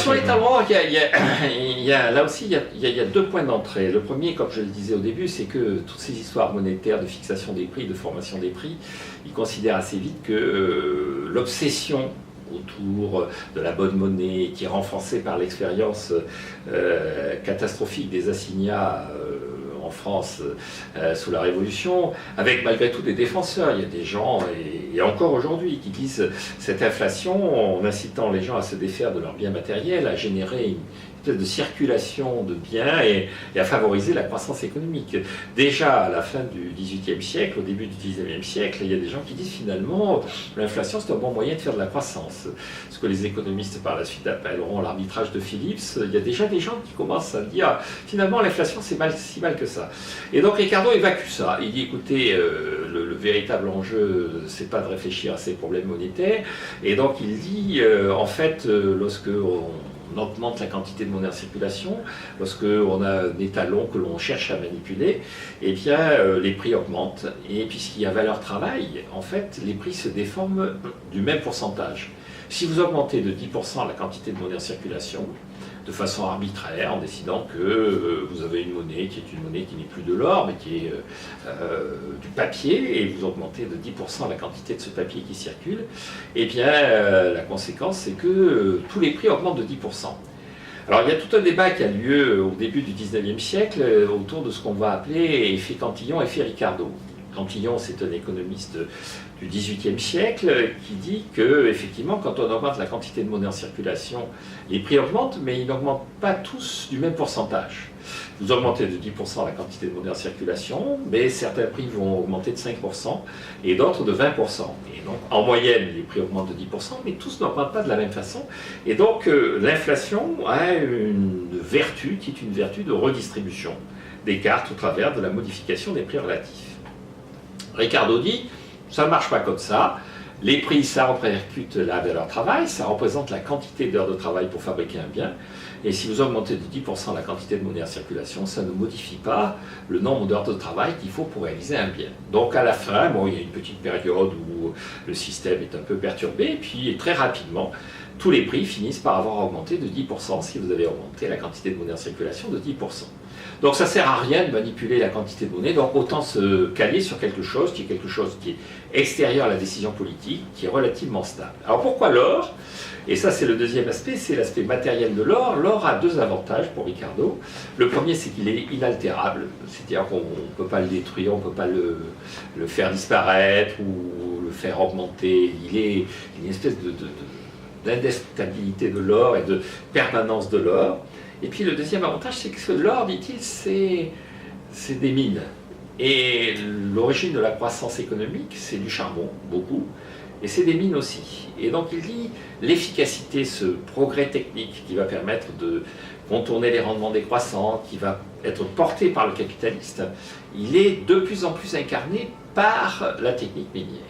sur les talons or, là aussi, il y a deux points d'entrée. Le premier, comme je le disais au début, c'est que toutes ces histoires monétaires de fixation des prix, de formation des prix, ils considèrent assez vite que l'obsession autour de la bonne monnaie, qui est renforcée par l'expérience catastrophique des assignats en France sous la Révolution, avec malgré tout des défenseurs. Il y a des gens, et encore aujourd'hui, qui disent cette inflation, en incitant les gens à se défaire de leurs biens matériels, a généré une espèce de circulation de biens et à favoriser la croissance économique. Déjà à la fin du XVIIIe siècle, au début du XIXe siècle, il y a des gens qui disent finalement l'inflation c'est un bon moyen de faire de la croissance. Ce que les économistes par la suite appelleront l'arbitrage de Phillips. Il y a déjà des gens qui commencent à dire finalement l'inflation c'est si mal que ça. Et donc Ricardo évacue ça. Il dit écoutez, le véritable enjeu c'est pas de réfléchir à ces problèmes monétaires. Et donc il dit en fait lorsque on augmente la quantité de monnaie en circulation, lorsque on a un étalon que l'on cherche à manipuler, eh bien les prix augmentent. Et puisqu'il y a valeur travail, en fait, les prix se déforment du même pourcentage. Si vous augmentez de 10% la quantité de monnaie en circulation, de façon arbitraire, en décidant que vous avez une monnaie qui n'est plus de l'or, mais qui est du papier, et vous augmentez de 10% la quantité de ce papier qui circule, eh bien la conséquence c'est que tous les prix augmentent de 10%. Alors il y a tout un débat qui a lieu au début du XIXe siècle autour de ce qu'on va appeler effet Cantillon, effet Ricardo. Cantillon, c'est un économiste du XVIIIe siècle qui dit que, effectivement, quand on augmente la quantité de monnaie en circulation, les prix augmentent, mais ils n'augmentent pas tous du même pourcentage. Vous augmentez de 10% la quantité de monnaie en circulation, mais certains prix vont augmenter de 5% et d'autres de 20%. Et donc, en moyenne, les prix augmentent de 10%, mais tous n'augmentent pas de la même façon. Et donc, l'inflation a une vertu qui est une vertu de redistribution des cartes au travers de la modification des prix relatifs. Ricardo dit, ça ne marche pas comme ça. Les prix, ça répercute la valeur travail, ça représente la quantité d'heures de travail pour fabriquer un bien. Et si vous augmentez de 10% la quantité de monnaie en circulation, ça ne modifie pas le nombre d'heures de travail qu'il faut pour réaliser un bien. Donc à la fin, bon, il y a une petite période où le système est un peu perturbé, et puis très rapidement, tous les prix finissent par avoir augmenté de 10% si vous avez augmenté la quantité de monnaie en circulation de 10%. Donc ça ne sert à rien de manipuler la quantité de monnaie, donc autant se caler sur quelque chose qui est extérieur à la décision politique, qui est relativement stable. Alors pourquoi l'or? Et ça c'est le deuxième aspect, c'est l'aspect matériel de l'or. L'or a deux avantages pour Ricardo. Le premier c'est qu'il est inaltérable, c'est-à-dire qu'on ne peut pas le détruire, on ne peut pas le faire disparaître ou le faire augmenter. Il est une espèce d'indestabilité de l'or et de permanence de l'or. Et puis le deuxième avantage, c'est que l'or, dit-il, c'est des mines. Et l'origine de la croissance économique, c'est du charbon, beaucoup, et c'est des mines aussi. Et donc il dit, l'efficacité, ce progrès technique qui va permettre de contourner les rendements décroissants, qui va être porté par le capitaliste, il est de plus en plus incarné par la technique minière.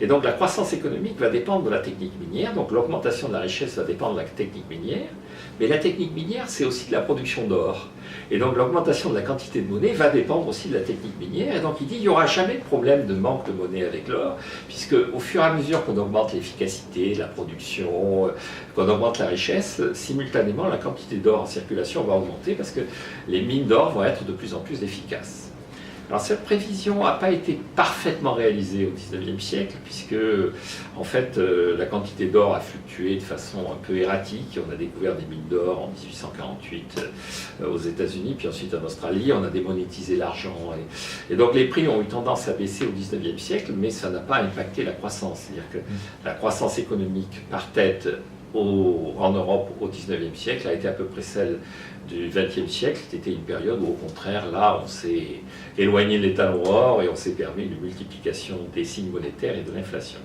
Et donc la croissance économique va dépendre de la technique minière, donc l'augmentation de la richesse va dépendre de la technique minière, mais la technique minière c'est aussi de la production d'or. Et donc l'augmentation de la quantité de monnaie va dépendre aussi de la technique minière, et donc il dit qu'il n'y aura jamais de problème de manque de monnaie avec l'or, puisque au fur et à mesure qu'on augmente l'efficacité, la production, qu'on augmente la richesse, simultanément la quantité d'or en circulation va augmenter, parce que les mines d'or vont être de plus en plus efficaces. Alors cette prévision n'a pas été parfaitement réalisée au XIXe siècle, puisque en fait la quantité d'or a fluctué de façon un peu erratique. On a découvert des mines d'or en 1848 aux États-Unis, puis ensuite en Australie. On a démonétisé l'argent. Et donc les prix ont eu tendance à baisser au XIXe siècle, mais ça n'a pas impacté la croissance. C'est-à-dire que la croissance économique par tête en Europe au XIXe siècle a été à peu près celle du XXe siècle. C'était une période où au contraire là on s'est éloigné de l'étalon or et on s'est permis une multiplication des signes monétaires et de l'inflation.